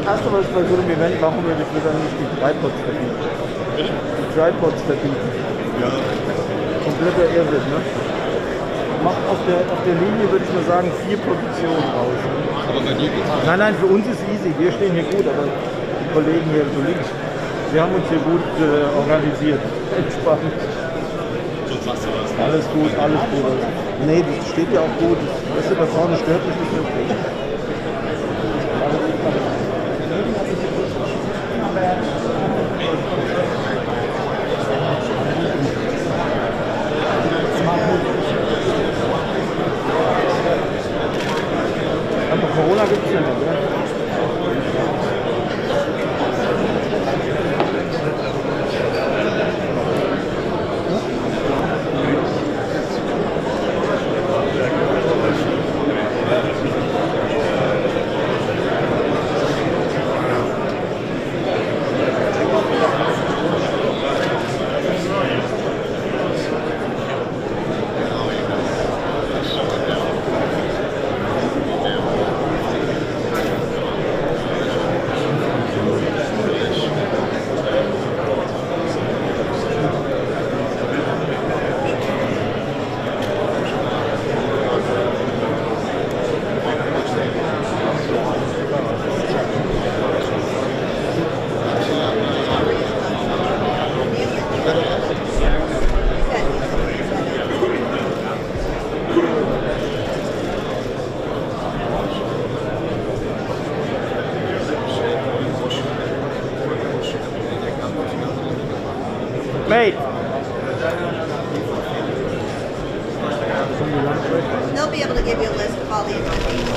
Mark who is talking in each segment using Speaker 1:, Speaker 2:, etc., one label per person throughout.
Speaker 1: Erste, was bei so einem Event machen würde, ich würde dann nicht die Tripods verbieten. Die Tripods verbieten.
Speaker 2: Ja.
Speaker 1: Kompletter Irrsinn, ne? Macht auf der Linie, würde ich mal sagen, 4 Positionen raus.
Speaker 2: Aber bei dir geht's.
Speaker 1: Nein, für uns ist easy. Wir stehen hier gut, aber die Kollegen hier so links, wir haben uns hier gut organisiert. Entspannt.
Speaker 2: Sonst sagst du was.
Speaker 1: Alles gut, alles gut. Nee, das steht ja auch gut. Das da vorne stört mich nicht wirklich. Aber Corona gibt es ja nicht, oder? Mate.
Speaker 3: They'll be able to give you a list of all the attendees.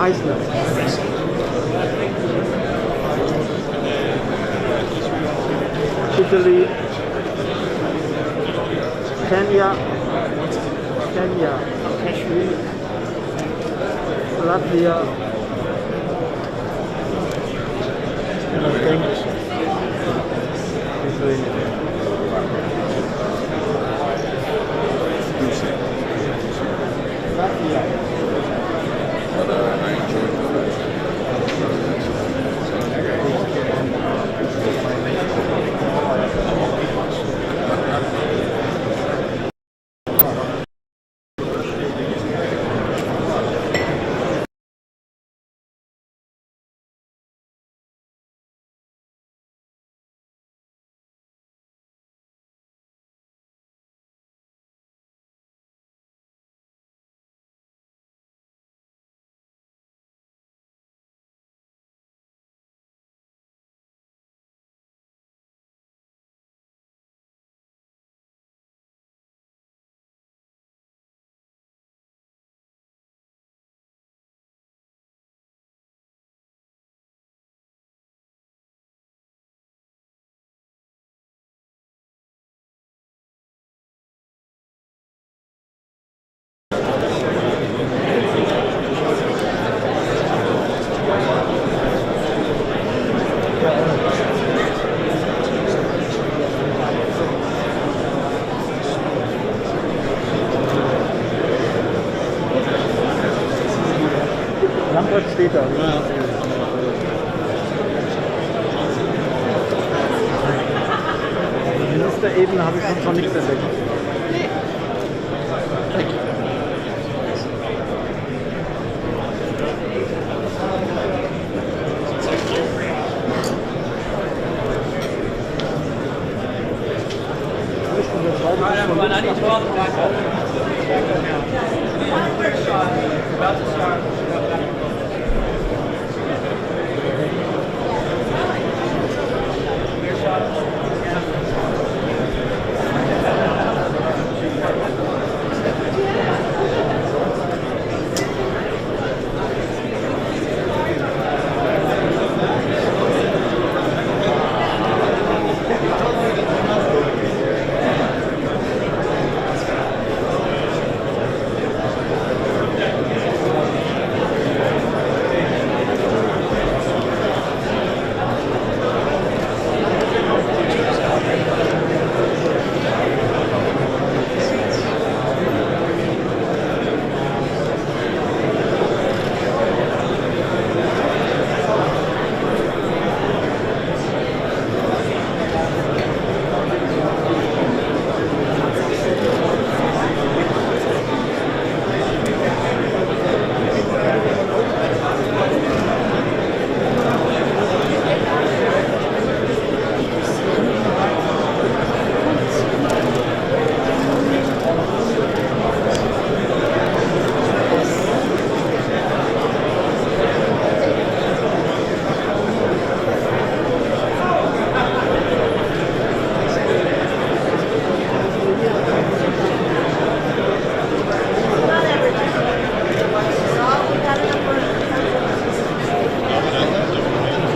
Speaker 1: Iceland. Italy, Kenya, Kashmir, Latvia, and I think Lithuania. Latvia.
Speaker 2: But I enjoyed
Speaker 1: Frankfurt steht da. In dieser Ebene habe ich sonst noch nichts entdeckt.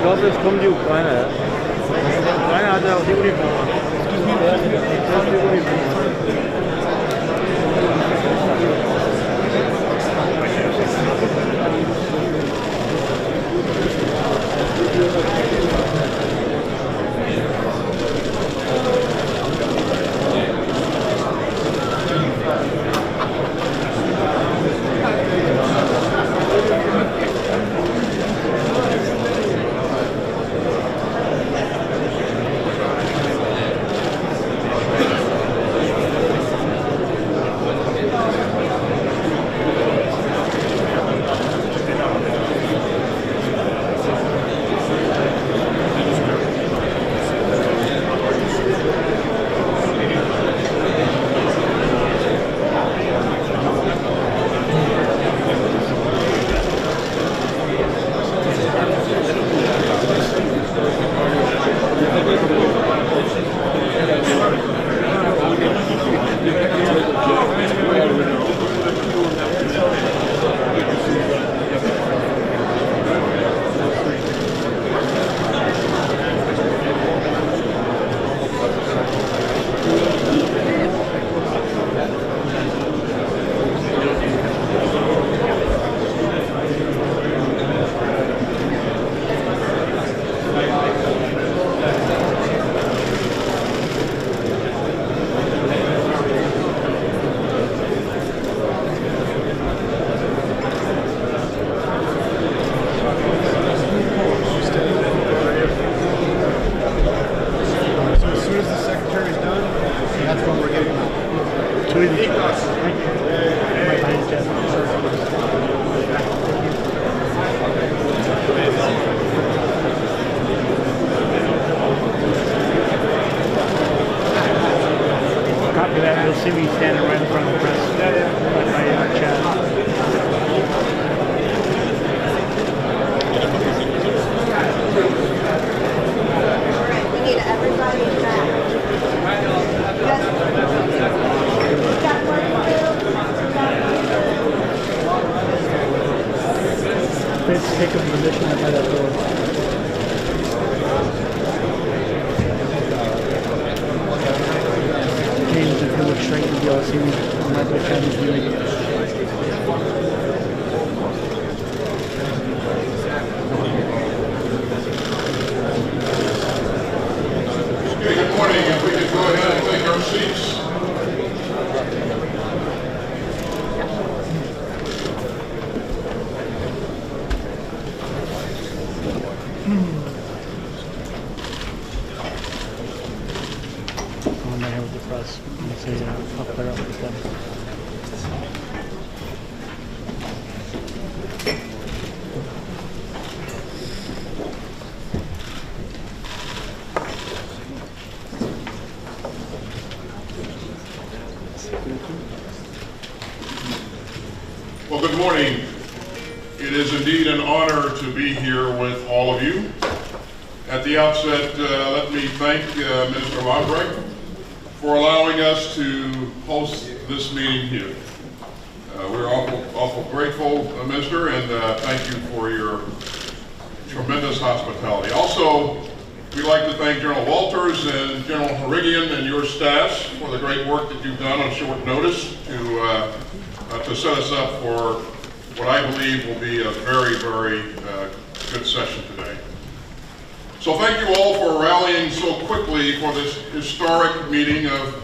Speaker 1: glaube, jetzt kommen die Ukrainer. Der Ukrainer hat ja auch die Uniform. Der hat die Uniform.
Speaker 4: see me standing right in front of the press. Right in our chat.
Speaker 3: Alright, we need everybody back.
Speaker 4: Let's take a position by that door. James, if you look straight, you'll be able to see me on my Chinese video.
Speaker 2: Okay, good morning. If we could go ahead and take our seats.
Speaker 4: I'm here with the press. I'm going to say I'll clear up with them.
Speaker 2: Well, good morning. It is indeed an honor to be here with all of you. At the outset, let me thank Minister Lambrecht for allowing us to host this meeting here. We're awful grateful, Minister, and thank you for your tremendous hospitality. Also, we'd like to thank General Walters and General Harigian and your staffs for the great work that you've done on short notice to set us up for what I believe will be a very, very good session today. So thank you all for rallying so quickly for this historic meeting of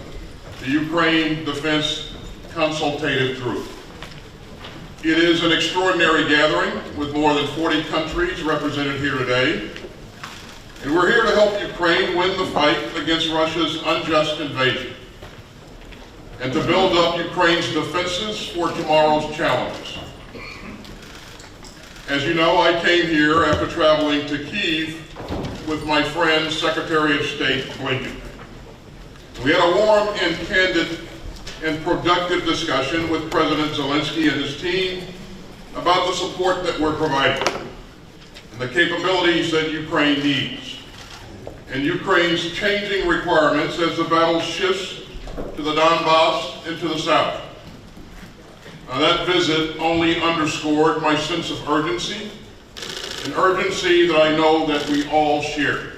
Speaker 2: the Ukraine Defense Consultative Group. It is an extraordinary gathering with more than 40 countries represented here today. And we're here to help Ukraine win the fight against Russia's unjust invasion and to build up Ukraine's defenses for tomorrow's challenges. As you know, I came here after traveling to Kyiv with my friend, Secretary of State Blinken. We had a warm and candid and productive discussion with President Zelensky and his team about the support that we're providing and the capabilities that Ukraine needs, and Ukraine's changing requirements as the battle shifts to the Donbass and to the south. That visit only underscored my sense of urgency, an urgency that I know that we all share.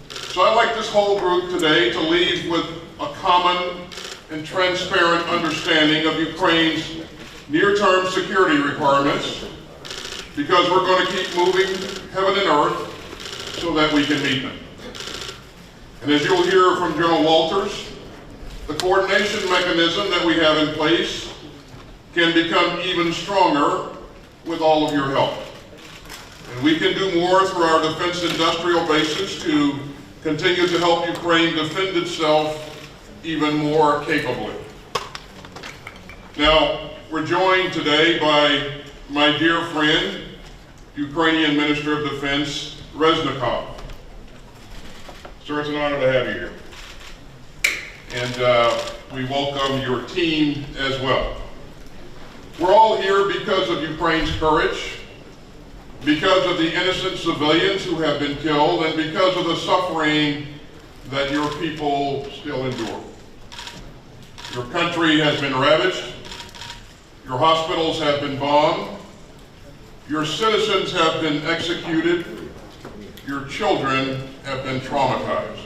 Speaker 2: So I'd like this whole group today to leave with a common and transparent understanding of Ukraine's near-term security requirements, because we're going to keep moving heaven and earth so that we can meet them. And as you'll hear from General Walters, the coordination mechanism that we have in place can become even stronger with all of your help. And we can do more through our defense industrial bases to continue to help Ukraine defend itself even more capably. Now, we're joined today by my dear friend, Ukrainian Minister of Defense, Reznikov. Sir, it's an honor to have you here. And we welcome your team as well. We're all here because of Ukraine's courage, because of the innocent civilians who have been killed, and because of the suffering that your people still endure. Your country has been ravaged, your hospitals have been bombed, your citizens have been executed, your children have been traumatized.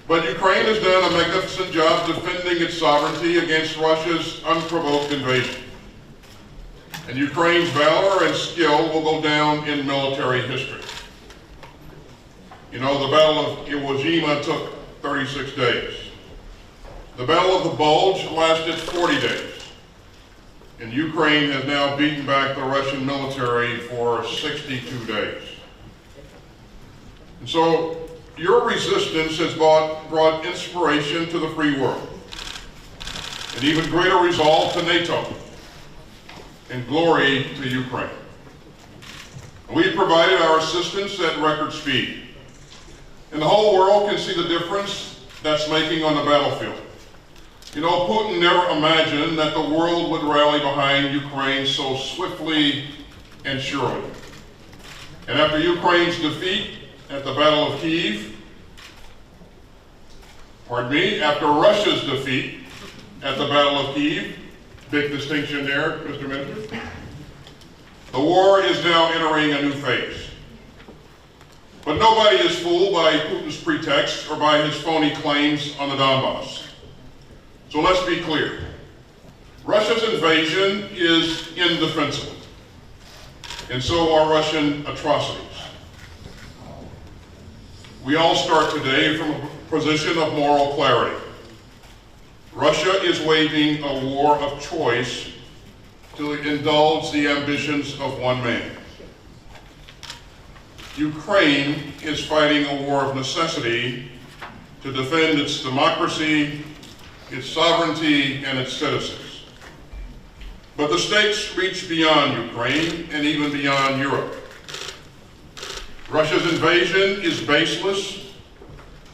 Speaker 2: But Ukraine has done a magnificent job defending its sovereignty against Russia's unprovoked invasion. And Ukraine's valor and skill will go down in military history. You know, the Battle of Iwo Jima took 36 days. The Battle of the Bulge lasted 40 days. And Ukraine has now beaten back the Russian military for 62 days. And so, your resistance has brought inspiration to the free world, and even greater resolve to NATO, and glory to Ukraine. And we've provided our assistance at record speed, and the whole world can see the difference that's making on the battlefield. You know, Putin never imagined that the world would rally behind Ukraine so swiftly and surely. And after Ukraine's defeat at the Battle of Kyiv, after Russia's defeat at the Battle of Kyiv, big distinction there, Mr. Minister, the war is now entering a new phase. But nobody is fooled by Putin's pretext or by his phony claims on the Donbass. So let's be clear. Russia's invasion is indefensible, and so are Russian atrocities. We all start today from a position of moral clarity. Russia is waging a war of choice to indulge the ambitions of one man. Ukraine is fighting a war of necessity to defend its democracy, its sovereignty, and its citizens. But the stakes reach beyond Ukraine and even beyond Europe. Russia's invasion is baseless,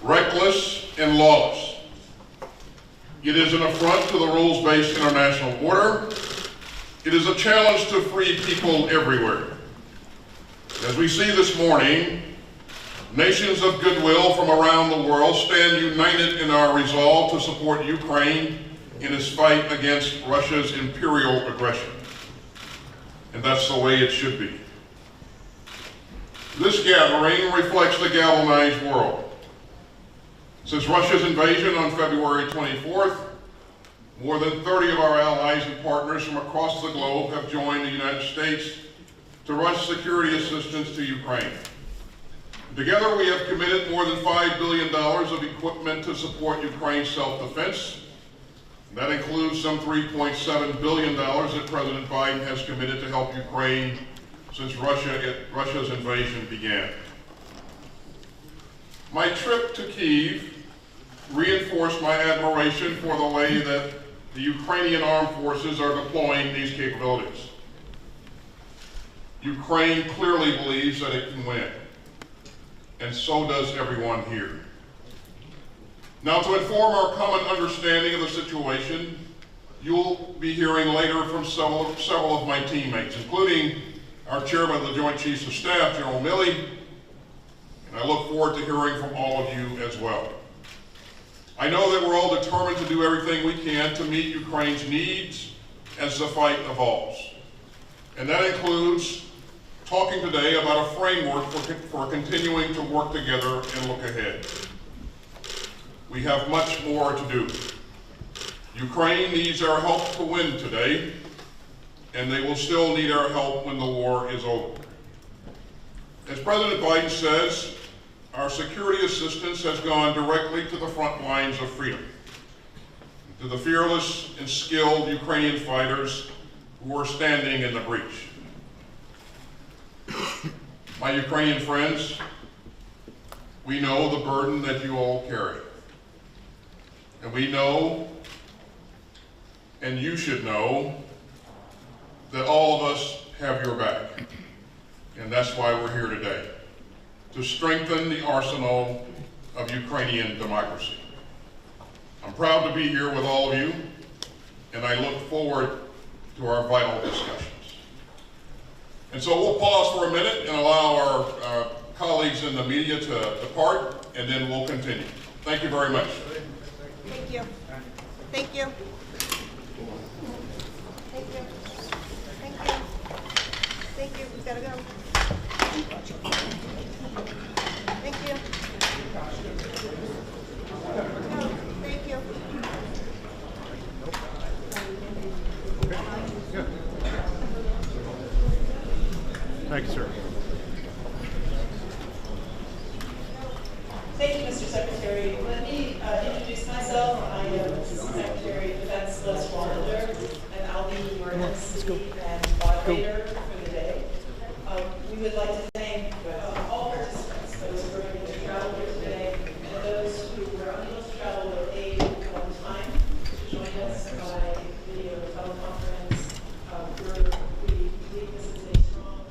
Speaker 2: reckless, and lawless. It is an affront to the rules-based international order. It is a challenge to free people everywhere. As we see this morning, nations of goodwill from around the world stand united in our resolve to support Ukraine in its fight against Russia's imperial aggression. And that's the way it should be. This gathering reflects the galvanized world. Since Russia's invasion on February 24th, more than 30 of our allies and partners from across the globe have joined the United States to rush security assistance to Ukraine. Together, we have committed more than $5 billion of equipment to support Ukraine's self-defense. That includes some $3.7 billion that President Biden has committed to help Ukraine since Russia's invasion began. My trip to Kyiv reinforced my admiration for the way that the Ukrainian armed forces are deploying these capabilities. Ukraine clearly believes that it can win, and so does everyone here. Now, to inform our common understanding of the situation, you'll be hearing later from several of my teammates, including our Chairman of the Joint Chiefs of Staff, General Milley, and I look forward to hearing from all of you as well. I know that we're all determined to do everything we can to meet Ukraine's needs as the fight evolves. And that includes talking today about a framework for continuing to work together and look ahead. We have much more to do. Ukraine needs our help to win today, and they will still need our help when the war is over. As President Biden says, our security assistance has gone directly to the front lines of freedom, to the fearless and skilled Ukrainian fighters who are standing in the breach. My Ukrainian friends, we know the burden that you all carry. And we know, and you should know, that all of us have your back. And that's why we're here today, to strengthen the arsenal of Ukrainian democracy. I'm proud to be here with all of you, and I look forward to our vital discussions. And so we'll pause for a minute and allow our colleagues in the media to depart, and then we'll continue. Thank you very much.
Speaker 3: Thank you. Thank you. Thank you. Thank you. Thank you. We've got to go. Thank you. No, thank you.
Speaker 1: Thank you, sir.
Speaker 5: Thank you, Mr. Secretary. Let me introduce myself. I am Assistant Secretary of Defense Les Wallander, and I'll be your MC and moderator for the day. We would like to thank all participants, those who are going to travel here today, and those who were unable to travel but paid time to join us by video teleconference. We believe this is a strong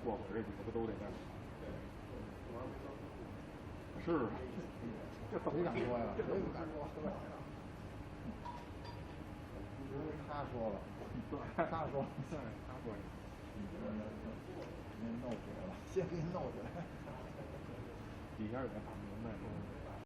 Speaker 1: 过会这几个不都得干？是，这都敢说呀，这都不敢说。他说了，对，他说，对，他说的。给弄起来了，先给弄起来。底下人看不明白。